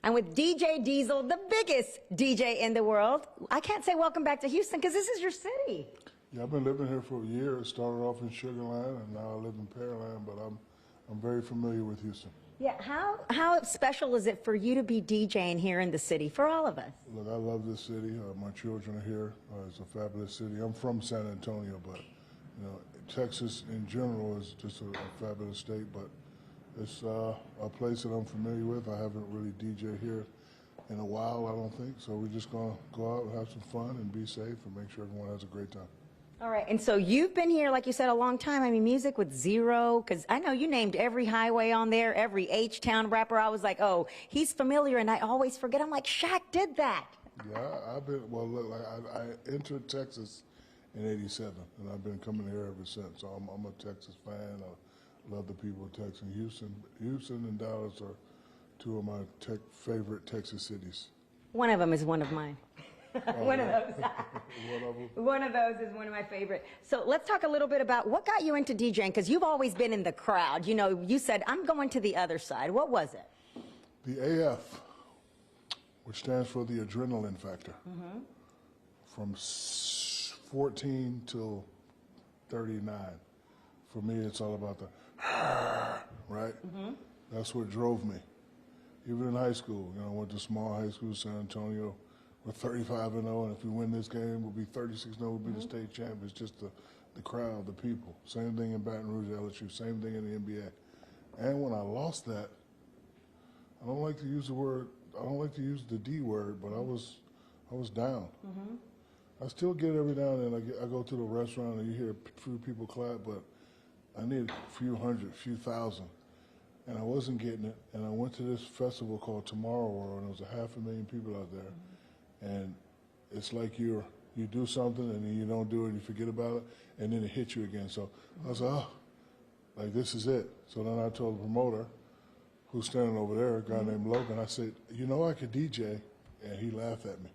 I'm with DJ Diesel, the biggest DJ in the world. I can't say welcome back to Houston because this is your city. Yeah, I've been living here for a year. I started off in Sugar Land, and now I live in Pearland, but I'm very familiar with Houston. Yeah, how special is it for you to be DJing here in the city, for all of us? Look, I love this city. My children are here. It's a fabulous city. I'm from San Antonio, but you know, Texas in general is just a fabulous state, but it's a place that I'm familiar with. I haven't really DJed here in a while, I don't think, so we're just going to go out and have some fun and be safe and make sure everyone has a great time. All right, and so you've been here, like you said, a long time. I mean, music with zero, because I know you named every highway on there, every H-Town rapper. I was like, oh, he's familiar, and I always forget. I'm like, Shaq did that. Yeah, I've been, well, look, like I entered Texas in '87, and I've been coming here ever since. So I'm a Texas fan. I love the people of Texas. Houston and Dallas are two of my favorite Texas cities. One of them is one of mine. One of those. One of them. One of those is one of my favorite. So let's talk a little bit about what got you into DJing, because you've always been in the crowd. You know, you said, I'm going to the other side. What was it? The AF, which stands for the adrenaline factor. Mm-hmm. From 14 till 39. For me, it's all about the right? Mm-hmm. That's what drove me. Even in high school, you know, I went to small high school, San Antonio. We're 35-0, and if we win this game, we'll be 36-0. We'll be the state champions. Just the crowd, the people. Same thing in Baton Rouge, LSU. Same thing in the NBA. And when I lost that, I don't like to use the word. I don't like to use the D word, but I was down. Mm-hmm. I still get it every now and then. I go to the restaurant and you hear a few people clap, but I need a few hundred, few thousand. And I wasn't getting it. And I went to this festival called Tomorrow World, and there was 500,000 people out there. Mm-hmm. And it's like you do something and then you don't do it and you forget about it, and then it hits you again. So I was like, oh, like this is it. So then I told the promoter, who's standing over there, a guy named Logan, I said, you know I could DJ, and he laughed at me.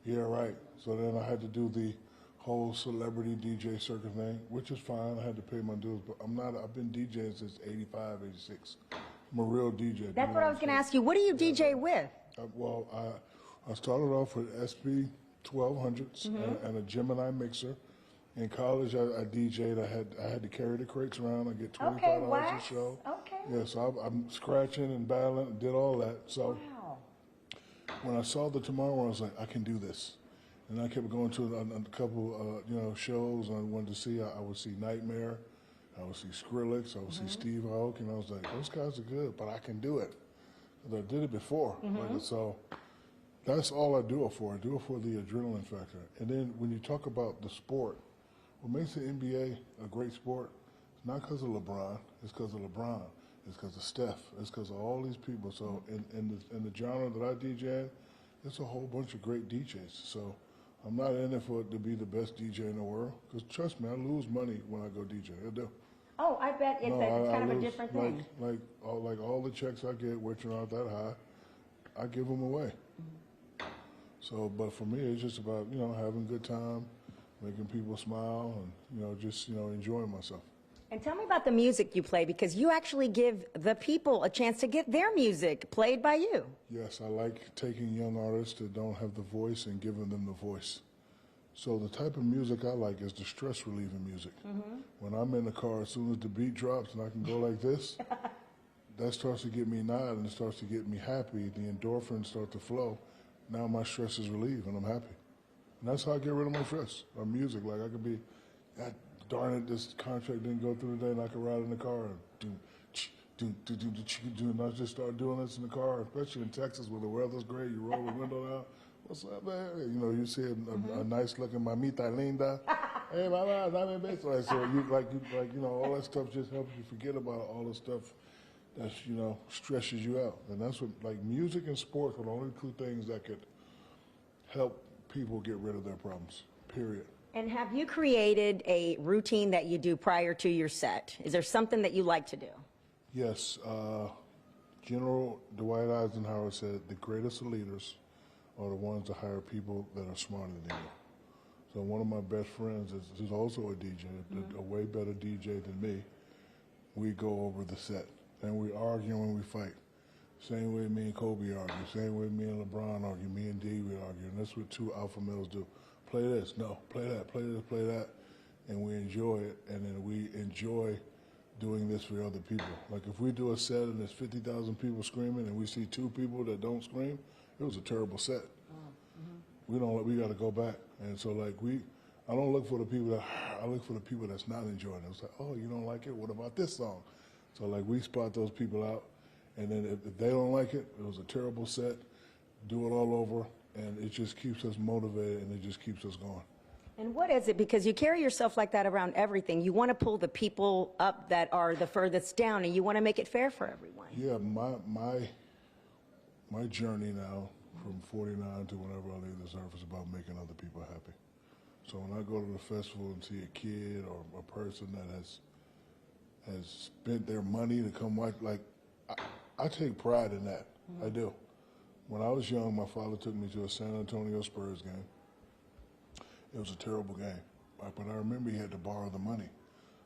Yeah, right. So then I had to do the whole celebrity DJ circuit thing, which is fine. I had to pay my dues, but I've been DJing since 85, 86. I'm a real DJ. That's what I was going to ask you. What do you DJ with? I started off with SB 1200s and a Gemini mixer. In college, I DJ'd. I had to carry the crates around. I get $25 a show. Okay. Yeah, so I'm scratching and battling, did all that. So when I saw the Tomorrow, I was like, I can do this. And I kept going to a couple, shows. I wanted to see. I would see Nightmare. I would see Skrillex. I would see Steve Aoki, and I was like, those guys are good, but I can do it. I did it before. So that's all I do it for. I do it for the adrenaline factor. And then when you talk about the sport, what makes the NBA a great sport, it's not because of LeBron. It's because of LeBron. It's because of Steph. It's because of all these people. So in the genre that I DJ in, it's a whole bunch of great DJs. So I'm not in it to be the best DJ in the world. Because trust me, I lose money when I go DJ. I do. Oh, I bet it's kind of a different thing. Like all the checks I get, which are not that high, I give them away. So, but for me, it's just about, having a good time, making people smile, and, just, enjoying myself. And tell me about the music you play, because you actually give the people a chance to get their music played by you. Yes, I like taking young artists that don't have the voice and giving them the voice. So the type of music I like is the stress-relieving music. Mm-hmm. When I'm in the car, as soon as the beat drops and I can go like this, that starts to get me nodding, and it starts to get me happy. The endorphins start to flow. Now my stress is relieved and I'm happy. And that's how I get rid of my stress. Or music, like I could be, darn it, this contract didn't go through today, and I could ride in the car and and I just start doing this in the car, especially in Texas where the weather's great. You roll the window down. What's up, man? You see a nice looking mamita linda. Hey, mama, dame beso. So all that stuff just helps you forget about all the stuff that stresses you out. And that's what, like, music and sports are the only two things that could help people get rid of their problems, period. And have you created a routine that you do prior to your set? Is there something that you like to do? Yes. General Dwight Eisenhower said the greatest of leaders are the ones that hire people that are smarter than you. So one of my best friends is also a DJ, a way better DJ than me. We go over the set. And we argue and we fight. Same way me and Kobe argue. Same way me and LeBron argue. Me and D would argue. And that's what two alpha males do. Play this. No. Play that. Play this. Play that. And we enjoy it. And then we enjoy doing this for other people. Like if we do a set and there's 50,000 people screaming and we see 2 people that don't scream, it was a terrible set. We got to go back. And so like I don't look for the people I look for the people that's not enjoying it. It's like, oh, you don't like it? What about this song? So like we spot those people out. And then if they don't like it, it was a terrible set, do it all over, and it just keeps us motivated and it just keeps us going. And what is it? Because you carry yourself like that around everything. You want to pull the people up that are the furthest down, and you want to make it fair for everyone. Yeah, my journey now from 49 to whenever I leave this earth is about making other people happy. So when I go to the festival and see a kid or a person that has spent their money to come watch, like, I take pride in that. I do. When I was young, my father took me to a San Antonio Spurs game. It was a terrible game, but I remember he had to borrow the money.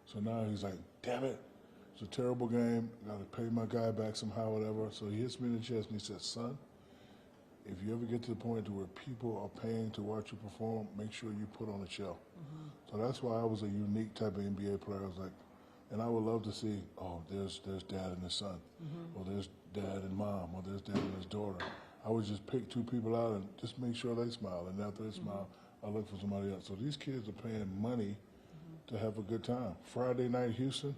So now he's like, damn it, it's a terrible game. Got to pay my guy back somehow, whatever. So he hits me in the chest and he says, son, if you ever get to the point to where people are paying to watch you perform, make sure you put on a show. So that's why I was a unique type of NBA player. I was like, and I would love to see, oh, there's dad and his son, or there's dad and mom, or there's dad and his daughter. I would just pick 2 people out and just make sure they smile. And after they smile, I look for somebody else. So these kids are paying money to have a good time. Friday night, Houston,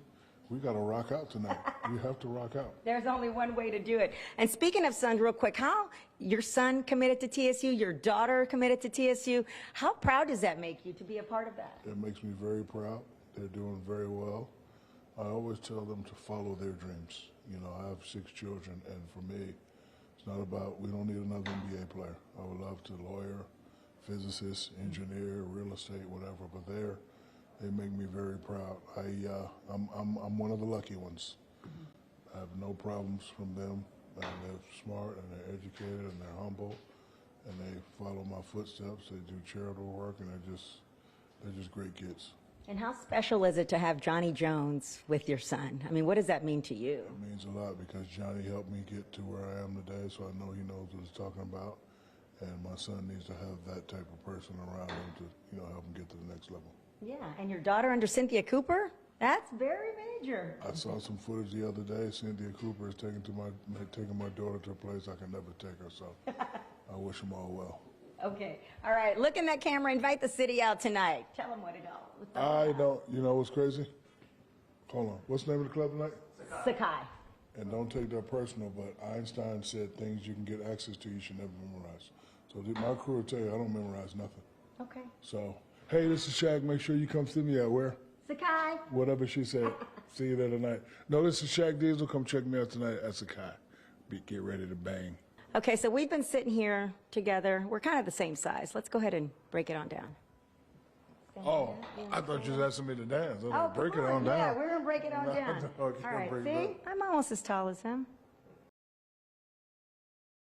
we got to rock out tonight. We have to rock out. There's only one way to do it. And speaking of sons, real quick, how your son committed to TSU, your daughter committed to TSU. How proud does that make you to be a part of that? It makes me very proud. They're doing very well. I always tell them to follow their dreams. You know, I have 6 children, and for me, it's not about, we don't need another NBA player. I would love to lawyer, physicist, engineer, real estate, whatever, but they make me very proud. I'm one of the lucky ones. I have no problems from them, and they're smart, and they're educated, and they're humble, and they follow my footsteps. They do charitable work, and they're just great kids. And how special is it to have Johnny Jones with your son? I mean, what does that mean to you? It means a lot because Johnny helped me get to where I am today, so I know he knows what he's talking about. And my son needs to have that type of person around him to, help him get to the next level. Yeah, and your daughter under Cynthia Cooper? That's very major. I saw some footage the other day. Cynthia Cooper is taking my daughter to a place I can never take her, so I wish them all well. Okay. All right. Look in that camera. Invite the city out tonight. Tell them what it all. I don't. You know what's crazy? Hold on. What's the name of the club tonight? Sakai. And don't take that personal, but Einstein said things you can get access to you should never memorize. So my crew will tell you I don't memorize nothing. Okay. So, hey, this is Shaq. Make sure you come see me out where? Sakai. Whatever she said. See you there tonight. No, this is Shaq Diesel. Come check me out tonight at Sakai. Get ready to bang. Okay, so we've been sitting here together. We're kind of the same size. Let's go ahead and break it on down. Oh, I thought you was asking me to dance. I was like, break it on down. Yeah, we're going to break it on down. Okay, all right, break it see? down. I'm almost as tall as him.